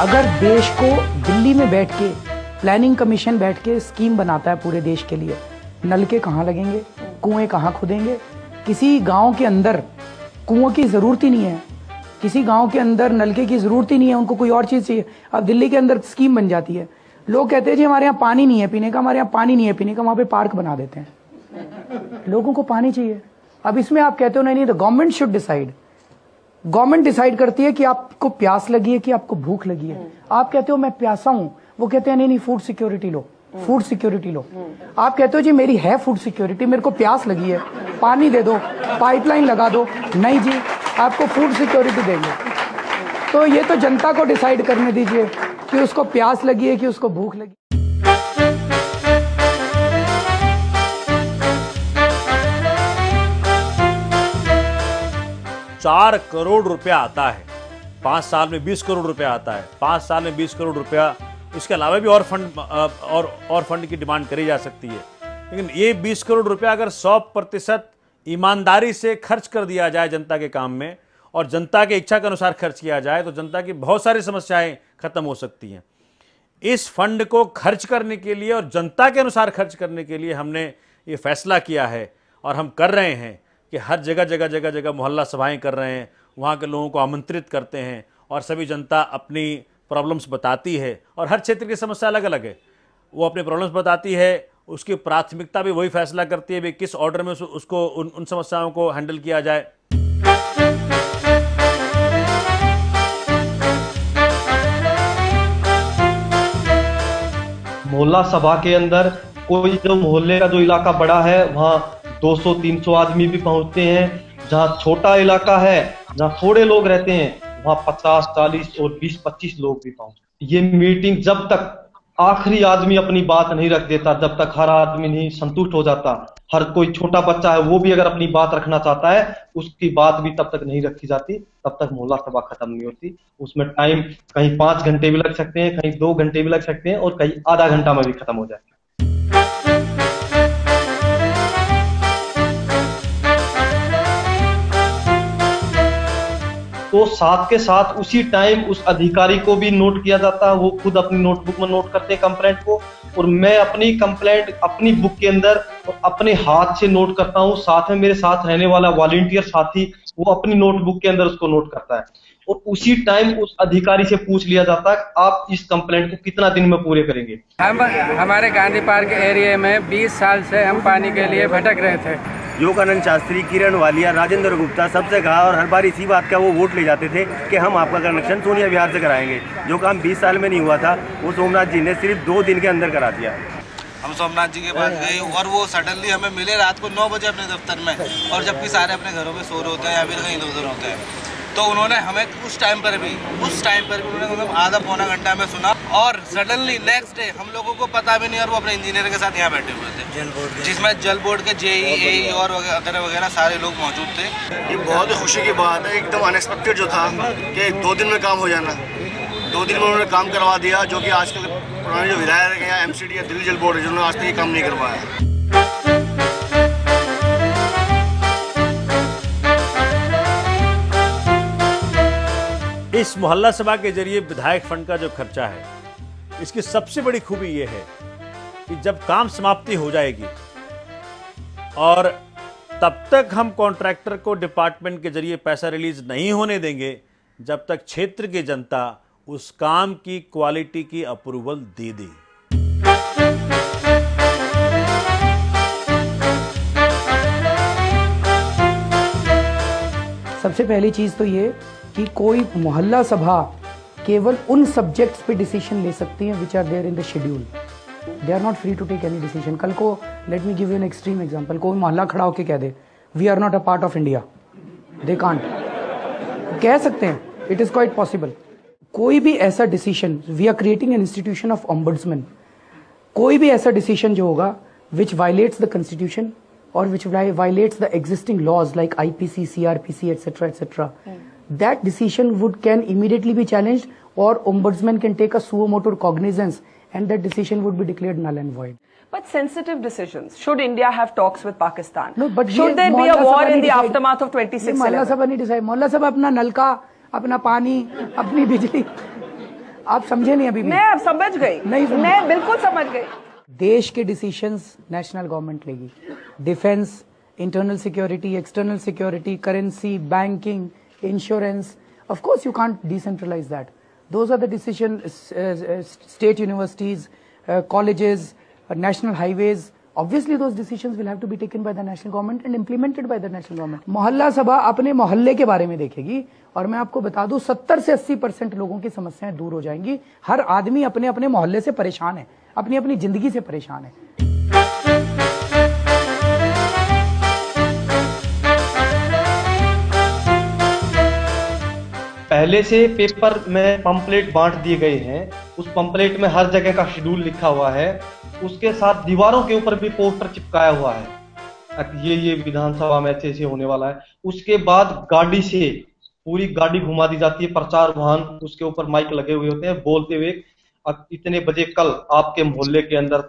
अगर देश को दिल्ली में बैठ के प्लानिंग कमीशन बैठ के स्कीम बनाता है पूरे देश के लिए, नलके कहाँ लगेंगे, कुएं कहाँ खुदेंगे? किसी गांव के अंदर कुओं की जरूरत ही नहीं है, किसी गांव के अंदर नलके की जरूरत ही नहीं है, उनको कोई और चीज चाहिए। अब दिल्ली के अंदर स्कीम बन जाती है, लोग कहते हैं जी हमारे यहाँ पानी नहीं है पीने का, हमारे यहाँ पानी नहीं है पीने का, वहां पे पार्क बना देते हैं। लोगों को पानी चाहिए। अब इसमें आप कहते हो नहीं, तो government should decide. Government decide करती है कि आपको प्यास लगी है कि आपको भूख लगी है। आप कहते हो मैं प्यासा हूं, वो कहते हैं नहीं फूड सिक्योरिटी लो, फूड सिक्योरिटी लो। आप कहते हो जी मेरी है फूड सिक्योरिटी, मेरे को प्यास लगी है, पानी दे दो, पाइपलाइन लगा दो। नहीं जी, आपको फूड सिक्योरिटी देंगे। तो ये तो जनता को डिसाइड करने दीजिए कि उसको प्यास लगी है कि उसको भूख लगी। 4 करोड़ रुपया आता है, 5 साल में 20 करोड़ रुपया आता है, 5 साल में 20 करोड़ रुपया। इसके अलावा भी और फंड की डिमांड करी जा सकती है, लेकिन ये 20 करोड़ रुपया अगर 100% ईमानदारी से खर्च कर दिया जाए जनता के काम में और जनता के इच्छा के अनुसार खर्च किया जाए तो जनता की बहुत सारी समस्याएं खत्म हो सकती हैं। इस फंड को खर्च करने के लिए और जनता के अनुसार खर्च करने के लिए हमने ये फैसला किया है और हम कर रहे हैं कि हर जगह मोहल्ला सभाएं कर रहे हैं, वहाँ के लोगों को आमंत्रित करते हैं और सभी जनता अपनी प्रॉब्लम्स बताती है और हर क्षेत्र की समस्या अलग अलग है। वो अपनी प्रॉब्लम्स बताती है, उसकी प्राथमिकता भी वही फैसला करती है भी किस ऑर्डर में उसको उन समस्याओं को हैंडल किया जाए। मोहल्ला सभा के अंदर कोई जो मोहल्ले का जो इलाका बड़ा है वहाँ 200-300 आदमी भी पहुंचते हैं। जहाँ छोटा इलाका है, जहाँ थोड़े लोग रहते हैं, वहाँ 50-40 और 20-25 लोग भी पहुंचते। ये मीटिंग जब तक आखिरी आदमी अपनी बात नहीं रख देता, जब तक हर आदमी नहीं संतुष्ट हो जाता, हर कोई छोटा बच्चा है वो भी अगर अपनी बात रखना चाहता है, उसकी बात भी तब तक नहीं रखी जाती, तब तक मोहल्ला सभा खत्म नहीं होती। उसमें टाइम कहीं 5 घंटे भी लग सकते हैं, कहीं 2 घंटे भी लग सकते हैं और कहीं आधा घंटा में भी खत्म हो जाए। तो साथ के साथ उसी टाइम उस अधिकारी को भी नोट किया जाता है, वो खुद अपनी नोटबुक में नोट करते हैं कंप्लेंट को, और मैं अपनी कंप्लेंट अपनी बुक के अंदर अपने हाथ से नोट करता हूँ। साथ में मेरे साथ रहने वाला वॉलंटियर साथी वो अपनी नोटबुक के अंदर उसको नोट करता है और उसी टाइम उस अधिकारी से पूछ लिया जाता है आप इस कंप्लेंट को कितना दिन में पूरे करेंगे। हम हमारे गांधी पार्क एरिया में 20 साल से हम पानी के लिए भटक रहे थे। योगानंद शास्त्री, किरण वालिया, राजेंद्र गुप्ता सबसे कहा और हर बार इसी बात का वो वोट ले जाते थे कि हम आपका कनेक्शन सोनिया विहार से कराएंगे। जो काम 20 साल में नहीं हुआ था वो सोमनाथ जी ने सिर्फ 2 दिन के अंदर करा दिया। हम सोमनाथ जी के पास गए और वो सडनली हमें मिले रात को 9 बजे अपने दफ्तर में, और जबकि सारे अपने घरों में सो रहे होते हैं या फिर कहीं इधर होते हैं। तो उन्होंने हमें उस टाइम पर भी उन्होंने हमें आधा पौना घंटा में सुना और सडनली नेक्स्ट डे हम लोगों को पता भी नहीं, और वो अपने इंजीनियर के साथ यहाँ बैठे हुए थे जिसमें जल बोर्ड के जेई, एई और वगैरह सारे लोग मौजूद थे। ये बहुत खुशी की बात है, एकदम अनएक्सपेक्टेड जो था कि 2 दिन में काम हो जाना। 2 दिन में उन्होंने काम करवा दिया, जो कि आजकल पुराने जो विधायक हैं एमसीडी या दिल्ली जल बोर्ड है जिन्होंने आज तक ये काम नहीं करवाया। इस मोहल्ला सभा के जरिए विधायक फंड का जो खर्चा है, इसकी सबसे बड़ी खूबी यह है कि जब काम समाप्ति हो जाएगी और तब तक हम कॉन्ट्रैक्टर को डिपार्टमेंट के जरिए पैसा रिलीज नहीं होने देंगे जब तक क्षेत्र की जनता उस काम की क्वालिटी की अप्रूवल दे दे। सबसे पहली चीज तो ये कि कोई मोहल्ला सभा केवल उन सब्जेक्ट्स पे डिसीजन ले सकती है which are there in the schedule. They are not free to take any decision. कल को let me give you an extreme example, कोई मोहल्ला खड़ा होकर कह दे we are not a part of India, they can't. कह सकते हैं, इट इज क्वाइट पॉसिबल। कोई भी ऐसा decision, we are creating an institution of ombudsman, कोई भी ऐसा डिसीजन जो होगा which violates the constitution or which violates the existing laws like IPC, CRPC, etc., that decision can immediately be challenged, or ombudsman can take a suo motu cognizance, and that decision would be declared null and void. But sensitive decisions. Should India have talks with Pakistan? No, but should there be a war in the aftermath of 26/11? मोहल्ला सभा नहीं decide. मोहल्ला सभा अपना नलका, अपना पानी, अपनी बिजली, आप समझे नहीं अभी भी? मैं अब समझ गई, नहीं समझ। मैं बिल्कुल समझ गई। देश के डिसीजंस नेशनल गवर्नमेंट लेगी। Defence, internal security, external security, currency, banking, insurance, of course you can't decentralize that. Those are the decisions, state universities, colleges, national highways. Obviously those decisions will have to be taken by the national government and implemented by the national government. मोहल्ला सभा अपने मोहल्ले के बारे में देखेगी और मैं आपको बता दूं 70 से 80% लोगों की समस्याएं दूर हो जाएंगी। हर आदमी अपने अपने मोहल्ले से परेशान है, अपनी अपनी जिंदगी से परेशान है। पहले से पेपर में पंपलेट बांट दिए गए हैं, उस पंपलेट में हर जगह का शेड्यूल लिखा हुआ है, उसके साथ दीवारों के ऊपर भी पोस्टर चिपकाया हुआ है, ये विधानसभा में ऐसे होने वाला है। उसके बाद गाड़ी से पूरी गाड़ी घुमा दी जाती है, प्रचार वाहन, उसके ऊपर माइक लगे हुए होते हैं, बोलते हुए इतने बजे कल आपके मोहल्ले के अंदर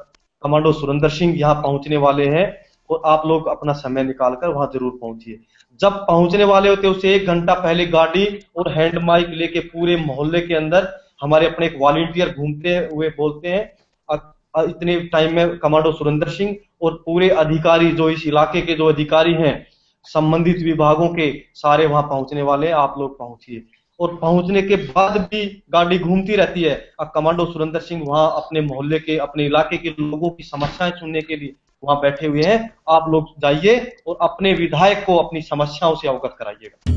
कमांडो सुरेंद्र सिंह यहाँ पहुंचने वाले हैं और आप लोग अपना समय निकालकर वहां जरूर पहुंचिए। जब पहुंचने वाले होते हैं उससे 1 घंटा पहले गाड़ी और हैंड माइक लेके पूरे मोहल्ले के अंदर हमारे अपने एक वॉलंटियर घूमते हुए बोलते हैं इतने टाइम में कमांडो सुरेंद्र सिंह और पूरे अधिकारी जो इस इलाके के जो अधिकारी हैं संबंधित विभागों के सारे वहां पहुंचने वाले हैं, आप लोग पहुंचिए। और पहुंचने के बाद भी गाड़ी घूमती रहती है। अब कमांडो सुरेंद्र सिंह वहां अपने मोहल्ले के, अपने इलाके के लोगों की समस्याएं सुनने के लिए वहां बैठे हुए हैं। आप लोग जाइए और अपने विधायक को अपनी समस्याओं से अवगत कराइएगा।